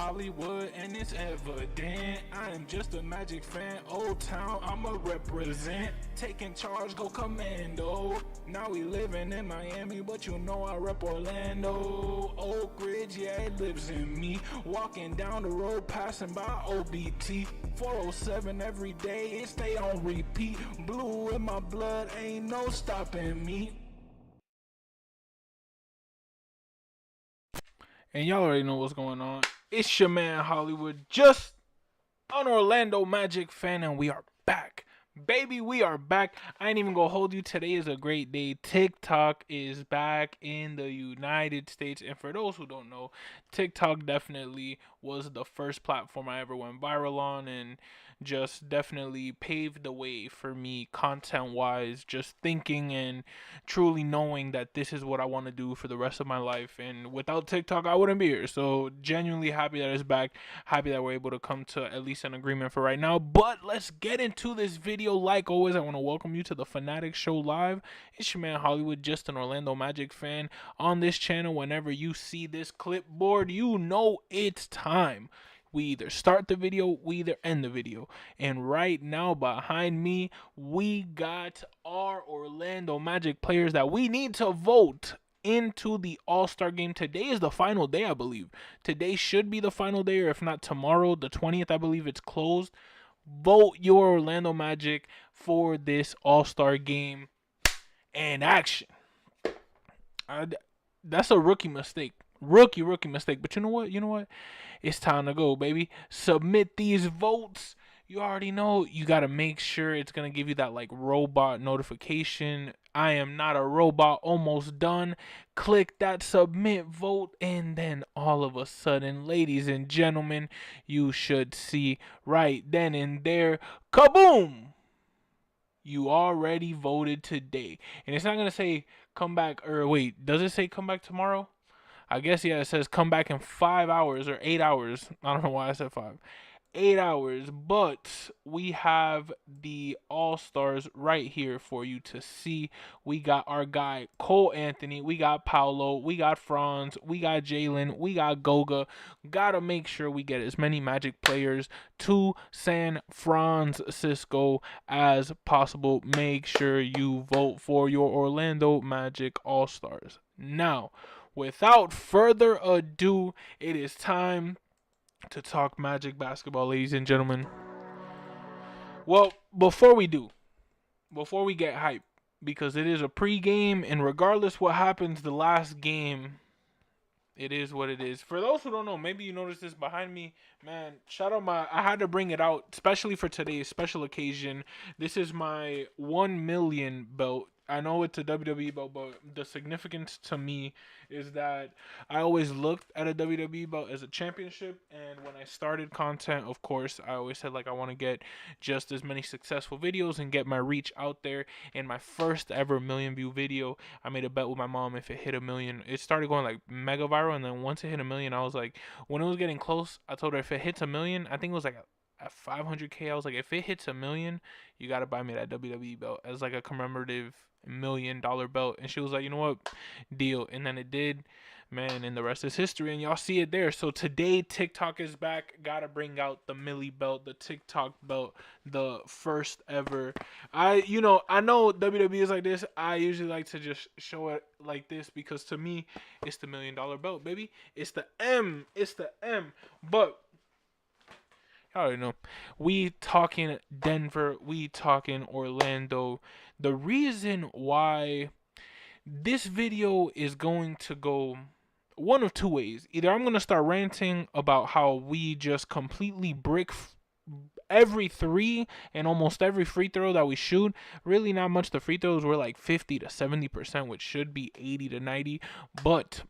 Hollywood and it's evident. I am just a Magic fan, Old Town, I'ma represent. Taking charge, go commando. Now we living in Miami, but you know I rep Orlando. Oak Ridge, yeah, it lives in me. Walking down the road, passing by OBT. 407 every day, it stay on repeat. Blue in my blood, ain't no stopping me. And y'all already know what's going on. It's your man Hollywood, just an Orlando Magic fan, and we are back. Baby, we are back. I ain't even gonna hold you. Today is a great day. TikTok is back in the United States. And for those who don't know, TikTok definitely was the first platform I ever went viral on, and just definitely paved the way for me content wise, just thinking and truly knowing that this is what I want to do for the rest of my life. And without TikTok, I wouldn't be here. So genuinely happy that it's back. Happy that we're able to come to at least an agreement for right now. But let's get into this video. Like always, I want to welcome you to the Fannattics show live. It's your man Hollywood, just an Orlando Magic fan. On this channel, whenever you see this clipboard, you know it's time. We either start the video, we either end the video. And right now behind me, we got our Orlando Magic players that we need to vote into the All-Star game. Today is the final day, I believe. Today should be the final day, or if not tomorrow, the 20th, I believe it's closed. Vote your Orlando Magic for this All-Star game and action. That's a rookie mistake. Rookie mistake. But you know what? It's time to go, baby. Submit these votes. You already know you got to make sure it's going to give you that like robot notification. I am not a robot, almost done. Click that submit vote, and then all of a sudden, ladies and gentlemen, you should see right then and there, kaboom! You already voted today. And it's not going to say come back, or wait, does it say come back tomorrow? I guess, yeah, it says come back in 5 hours or 8 hours. I don't know why I said 5. 8 hours, but we have the All-Stars right here for you to see. We got our guy Cole Anthony, we got Paolo, we got Franz, we got Jalen, we got Goga. Gotta make sure we get as many Magic players to San Francisco as possible. Make sure you vote for your Orlando Magic All-Stars. Now, without further ado, it is time to talk Magic basketball, ladies and gentlemen. Well, before we get hype, because it is a pregame, and regardless what happens the last game, it is what it is. For those who don't know, maybe you noticed this behind me, man. Shout out I had to bring it out, especially for today's special occasion. This is my 1 million belt. I know it's a WWE belt, but the significance to me is that I always looked at a WWE belt as a championship. And when I started content, of course, I always said like I want to get just as many successful videos and get my reach out there. In my first ever million view video, I made a bet with my mom if it hit 1 million. It started going like mega viral, and then once it hit 1 million, I was like, when it was getting close, I told her if it hits 1 million, I think it was like at 500K, I was like, if it hits 1 million, you gotta buy me that WWE belt as like a commemorative $1 million belt. And she was like, you know what, deal. And then it did, man, and the rest is history, and y'all see it there. So today TikTok is back. Gotta bring out the Millie belt, the TikTok belt, the first ever. I know WWE is like this. I usually like to just show it like this because to me it's the $1 million belt, baby. It's the M. But I already know. We talking Denver. We talking Orlando. The reason why this video is going to go one of two ways. Either I'm going to start ranting about how we just completely brick every three and almost every free throw that we shoot. Really not much. The free throws were like 50 to 70%, which should be 80 to 90. But,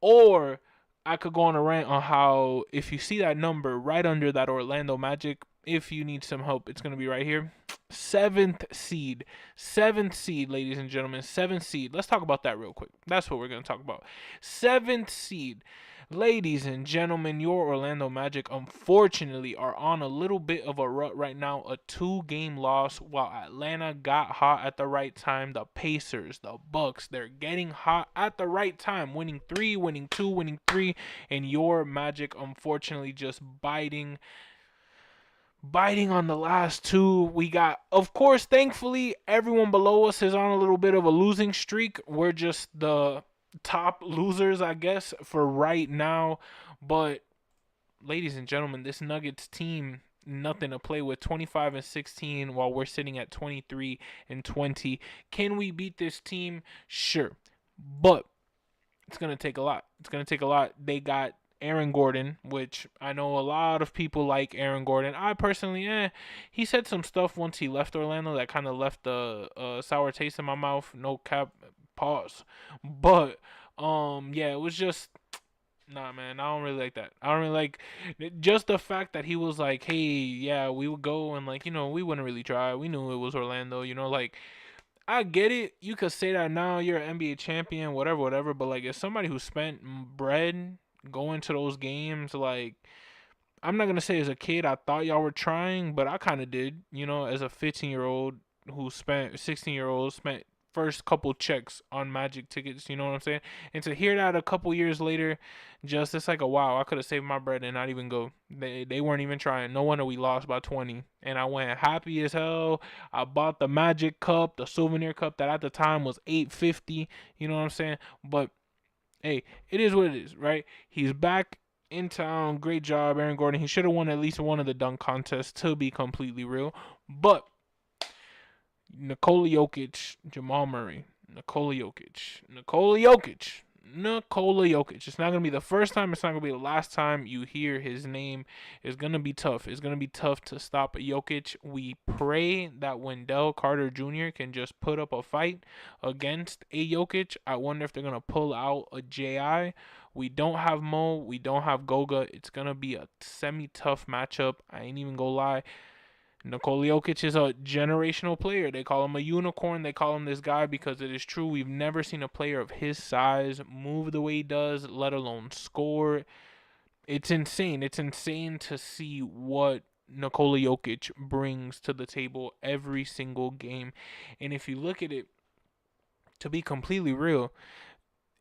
or I could go on a rant on how if you see that number right under that Orlando Magic, if you need some help, it's going to be right here. Seventh seed, ladies and gentlemen, 7th seed. Let's talk about that real quick. That's what we're going to talk about. 7th seed. Ladies and gentlemen, your Orlando Magic unfortunately are on a little bit of a rut right now, a 2-game loss while Atlanta got hot at the right time. The Pacers, the Bucks, they're getting hot at the right time, winning 3, winning 2, winning 3, and your Magic unfortunately just biting on the last two. We got, of course, thankfully, everyone below us is on a little bit of a losing streak. We're just the top losers, I guess, for right now. But, ladies and gentlemen, this Nuggets team, nothing to play with. 25-16, while we're sitting at 23-20. Can we beat this team? Sure. But it's going to take a lot. It's going to take a lot. They got Aaron Gordon, which I know a lot of people like Aaron Gordon. I personally, he said some stuff once he left Orlando that kind of left a sour taste in my mouth. No cap, pause. But yeah, it was just nah, man. I don't really like that. I don't really like just the fact that he was like, hey, yeah, we would go and like we wouldn't really try. We knew it was Orlando, like I get it. You could say that now you're an NBA champion, whatever, whatever. But like, as somebody who spent bread going to those games, like, I'm not gonna say as a kid I thought y'all were trying, but I kind of did. As a 15-year-old who spent 16-year-old spent first couple checks on Magic tickets. You know what I'm saying? And to hear that a couple years later, just it's like a wow. I could have saved my bread and not even go. They weren't even trying. No wonder we lost by 20. And I went happy as hell. I bought the Magic cup, the souvenir cup that at the time was $8.50. You know what I'm saying? But hey, it is what it is, right? He's back in town. Great job, Aaron Gordon. He should have won at least one of the dunk contests, to be completely real. But Nikola Jokic, Jamal Murray, Nikola Jokic, Nikola Jokic, Nikola Jokic. It's not going to be the first time. It's not going to be the last time you hear his name. It's going to be tough. It's going to be tough to stop Jokic. We pray that Wendell Carter Jr. can just put up a fight against a Jokic. I wonder if they're going to pull out a JI. We don't have Mo. We don't have Goga. It's going to be a semi-tough matchup. I ain't even going to lie. Nikola Jokic is a generational player. They call him a unicorn. They call him this guy because it is true. We've never seen a player of his size move the way he does, let alone score. It's insane. It's insane to see what Nikola Jokic brings to the table every single game. And if you look at it, to be completely real,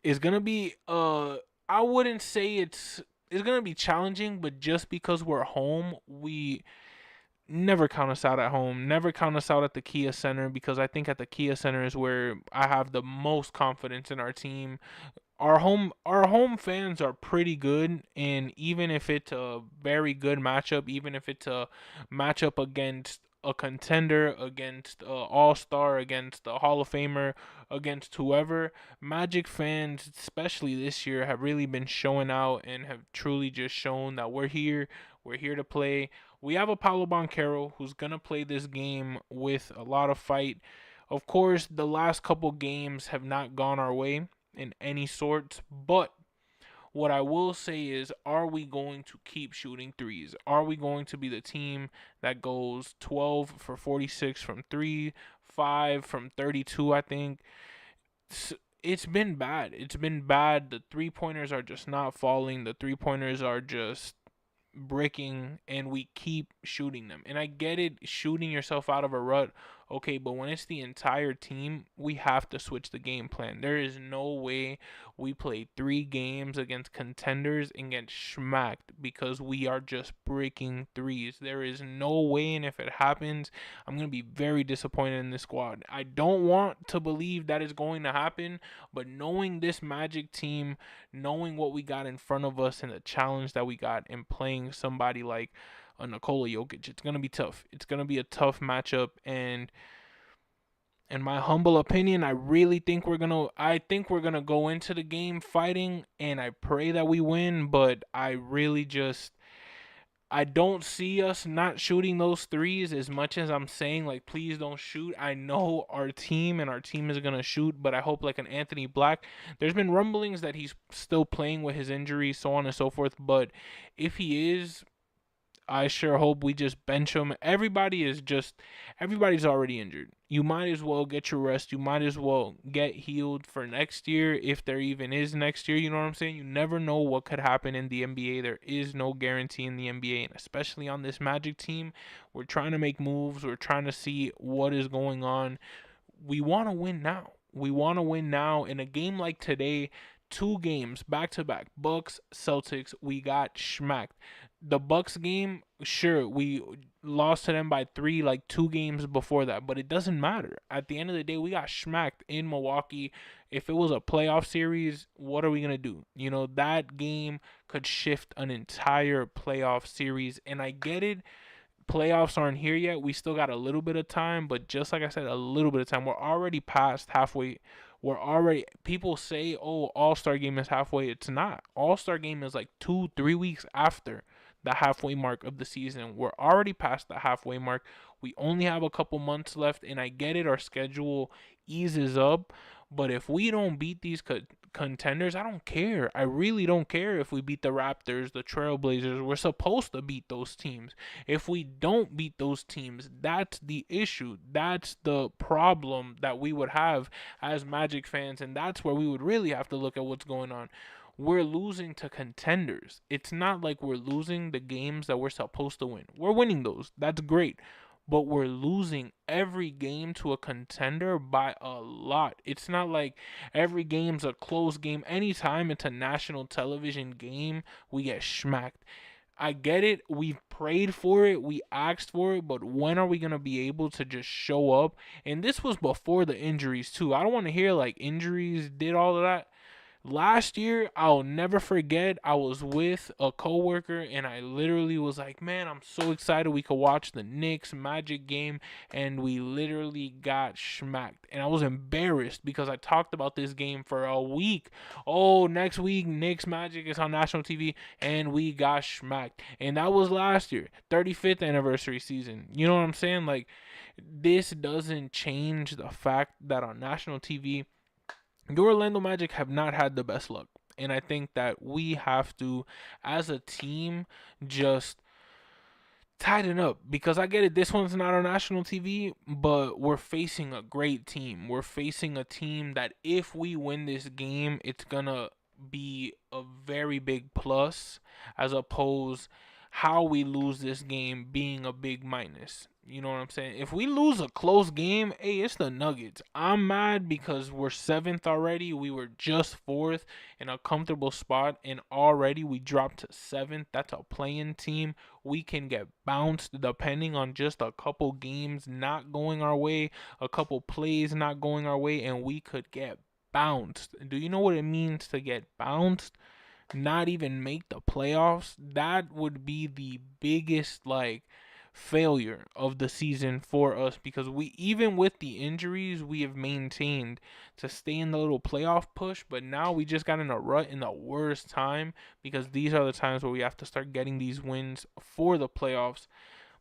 it's going to be, I wouldn't say it's going to be challenging, but just because we're home, we never count us out at home. Never count us out at the Kia Center, because I think at the Kia Center is where I have the most confidence in our team. Our home fans are pretty good, and even if it's a very good matchup, even if it's a matchup against a contender, against a all-star, against a Hall of Famer, against whoever, Magic fans, especially this year, have really been showing out and have truly just shown that we're here. We're here to play. We have a Paolo Banchero who's gonna play this game with a lot of fight. Of course, the last couple games have not gone our way in any sorts, but what I will say is, are we going to keep shooting threes? Are we going to be the team that goes 12 for 46 from 3, 5 from 32, I think? It's been bad. It's been bad. The three-pointers are just not falling. The three-pointers are just bricking, and we keep shooting them. And I get it, shooting yourself out of a rut, okay, but when it's the entire team, we have to switch the game plan. There is no way we play 3 games against contenders and get smacked because we are just breaking threes. There is no way, and if it happens, I'm going to be very disappointed in this squad. I don't want to believe that is going to happen, but knowing this Magic team, knowing what we got in front of us and the challenge that we got in playing somebody like a Nikola Jokic, it's going to be tough. It's going to be a tough matchup, and in my humble opinion, I think we're going to go into the game fighting, and I pray that we win, but I don't see us not shooting those threes as much as I'm saying, like, please don't shoot. I know our team is going to shoot, but I hope, like an Anthony Black, there's been rumblings that he's still playing with his injury, so on and so forth. But if he is, I sure hope we just bench him. Everybody's already injured. you might as well get your rest. You might as well get healed for next year, if there even is next year. You know what I'm saying? You never know what could happen in the NBA. There is no guarantee in the NBA, and especially on this Magic team, we're trying to make moves. We're trying to see what is going on. We want to win now. We want to win now. In a game like today, 2 games back to back, Bucks, Celtics, we got schmacked. The Bucks game, sure, we lost to them by 3 like 2 games before that, but it doesn't matter. At the end of the day, we got schmacked in Milwaukee. If it was a playoff series, what are we going to do? You know, that game could shift an entire playoff series, and I get it, playoffs aren't here yet. We still got a little bit of time, but just like I said, a little bit of time. We're already past halfway. We're already, people say, oh, All-Star game is halfway. It's not. All-Star game is like 2-3 weeks after the halfway mark of the season. We're already past the halfway mark. We only have a couple months left, and I get it. Our schedule eases up, but if we don't beat these contenders, I don't care. I really don't care if we beat the Raptors, the Trailblazers. We're supposed to beat those teams. If we don't beat those teams, that's the issue. That's the problem that we would have as Magic fans, and that's where we would really have to look at what's going on. We're losing to contenders. It's not like we're losing the games that we're supposed to win. We're winning those. That's great. But we're losing every game to a contender by a lot. It's not like every game's a close game. Anytime it's a national television game, we get schmacked. I get it. We've prayed for it. We asked for it. But when are we going to be able to just show up? And this was before the injuries, too. I don't want to hear like injuries did all of that. Last year, I'll never forget, I was with a coworker and I literally was like, man, I'm so excited we could watch the Knicks Magic game, and we literally got schmacked. And I was embarrassed because I talked about this game for a week. Oh, next week, Knicks Magic is on national TV, and we got schmacked. And that was last year, 35th anniversary season. You know what I'm saying? Like, this doesn't change the fact that on national TV, the Orlando Magic have not had the best luck. And I think that we have to, as a team, just tighten up. Because I get it, this one's not on national TV, but we're facing a great team. We're facing a team that if we win this game, it's going to be a very big plus, as opposed how we lose this game being a big minus. You know what I'm saying? If we lose a close game, hey, it's the Nuggets. I'm mad because we're 7th already. We were just 4th in a comfortable spot, and already we dropped to 7th. That's a playing team. We can get bounced depending on just a couple games not going our way, a couple plays not going our way, and we could get bounced. Do you know what it means to get bounced? Not even make the playoffs? That would be the biggest like failure of the season for us, because we, even with the injuries, we have maintained to stay in the little playoff push, but now we just got in a rut in the worst time, because these are the times where we have to start getting these wins for the playoffs.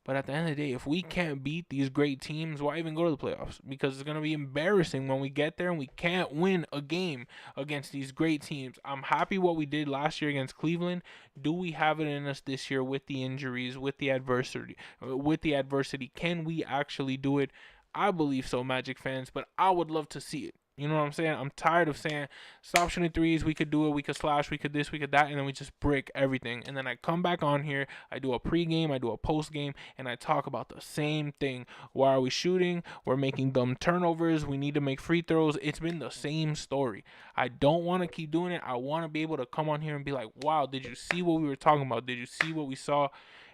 But at the end of the day, if we can't beat these great teams, why even go to the playoffs? Because it's going to be embarrassing when we get there and we can't win a game against these great teams. I'm happy what we did last year against Cleveland. Do we have it in us this year with the injuries, with the adversity? Can we actually do it? I believe so, Magic fans, but I would love to see it. You know what I'm saying? I'm tired of saying, stop shooting threes, we could do it, we could slash, we could this, we could that, and then we just brick everything. And then I come back on here, I do a pregame, I do a postgame, and I talk about the same thing. Why are we shooting? We're making dumb turnovers, we need to make free throws. It's been the same story. I don't want to keep doing it. I want to be able to come on here and be like, wow, did you see what we were talking about? Did you see what we saw?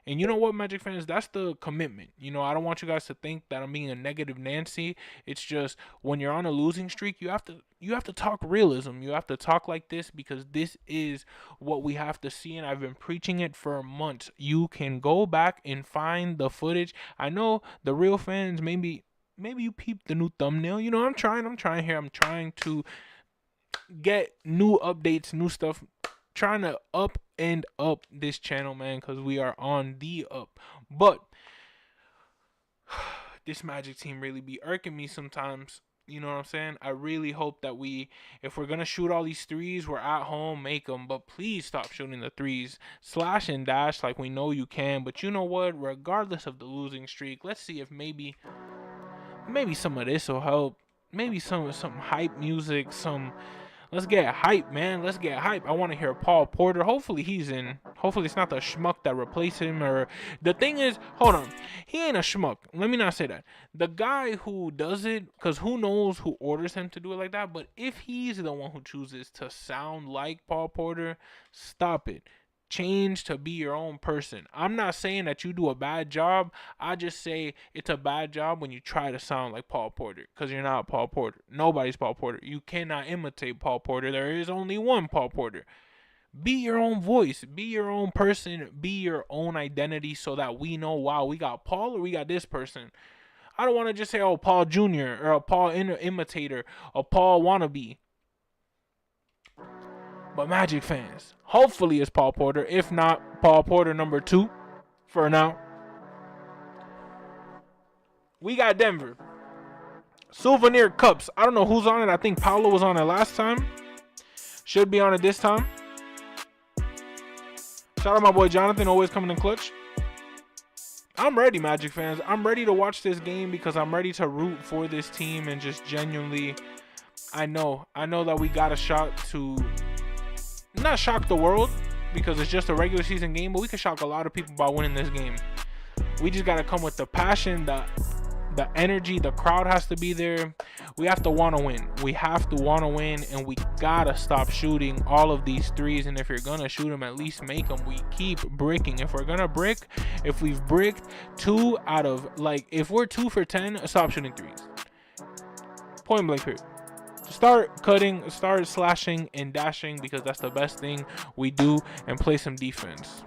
And you know what, Magic fans? That's the commitment. You know, I don't want you guys to think that I'm being a negative Nancy. It's just when you're on a losing streak, you have to talk realism. You have to talk like this, because this is what we have to see, and I've been preaching it for months. You can go back and find the footage. I know the real fans, maybe you peeped the new thumbnail. You know, I'm trying here. I'm trying to get new updates, new stuff, trying to up this channel, man, because we are on the up. But this Magic team really be irking me sometimes. You know what I'm saying? I really hope that if we're going to shoot all these threes, we're at home, make them. But please stop shooting the threes. Slash and dash like we know you can. But you know what? Regardless of the losing streak, let's see if maybe Maybe some of this will help. Maybe some hype music, some. Let's get hype, man. Let's get hype. I want to hear Paul Porter. Hopefully he's in. Hopefully it's not the schmuck that replaced him. Or the thing is, hold on, he ain't a schmuck. Let me not say that. The guy who does it, because who knows who orders him to do it like that. But if he's the one who chooses to sound like Paul Porter, stop it. Change to be your own person. I'm not saying that you do a bad job. I just say it's a bad job when you try to sound like Paul Porter, because you're not Paul Porter. Nobody's Paul Porter. You cannot imitate Paul Porter. There is only one Paul Porter. Be your own voice. Be your own person. Be your own identity so that we know, wow, we got Paul or we got this person. I don't want to just say, oh, Paul Jr. or a Paul imitator, a Paul wannabe. But Magic fans, hopefully it's Paul Porter. If not, Paul Porter number 2 for now. We got Denver. Souvenir cups. I don't know who's on it. I think Paolo was on it last time. Should be on it this time. Shout out my boy Jonathan, always coming in clutch. I'm ready, Magic fans. I'm ready to watch this game because I'm ready to root for this team and just genuinely, I know that we got a shot to not shock the world because it's just a regular season game, but we can shock a lot of people by winning this game. We just got to come with the passion, the energy. The crowd has to be there. We have to want to win. We have to want to win, and we got to stop shooting all of these threes. And if you're going to shoot them, at least make them. We keep bricking. If we're going to brick, if we've bricked 2 out of, like, if we're 2 for 10, stop shooting threes. Point blank period. Start cutting, start slashing and dashing because that's the best thing we do, and play some defense.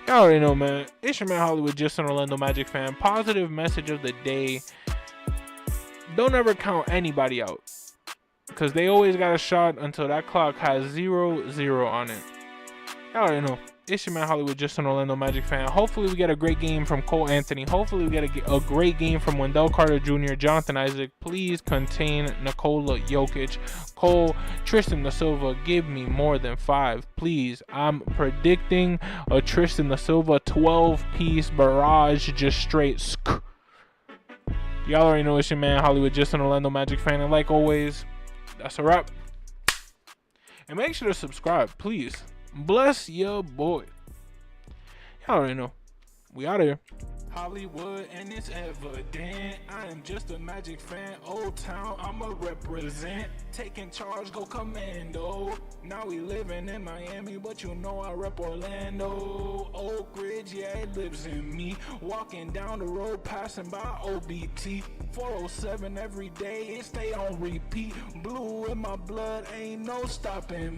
Y'all already know, man. It's your man Hollywood, just an Orlando Magic fan. Positive message of the day. Don't ever count anybody out because they always got a shot until that clock has 0-0 on it. Y'all already know. It's your man Hollywood, just an Orlando Magic fan. Hopefully we get a great game from Cole Anthony. Hopefully we get a great game from Wendell Carter Jr., Jonathan Isaac. Please contain Nikola Jokic. Cole, Tristan da Silva, give me more than 5, please. I'm predicting a Tristan da Silva 12-piece barrage, just straight. Y'all already know it's your man Hollywood, just an Orlando Magic fan. And like always, that's a wrap. And make sure to subscribe, please. Bless your boy. Y'all already know. We out of here. Hollywood, and it's evident. I am just a Magic fan. Old Town, I'ma represent. Taking charge, go commando. Now we living in Miami, but you know I rep Orlando. Oak Ridge, yeah, it lives in me. Walking down the road, passing by OBT. 407 every day, it stay on repeat. Blue in my blood, ain't no stopping.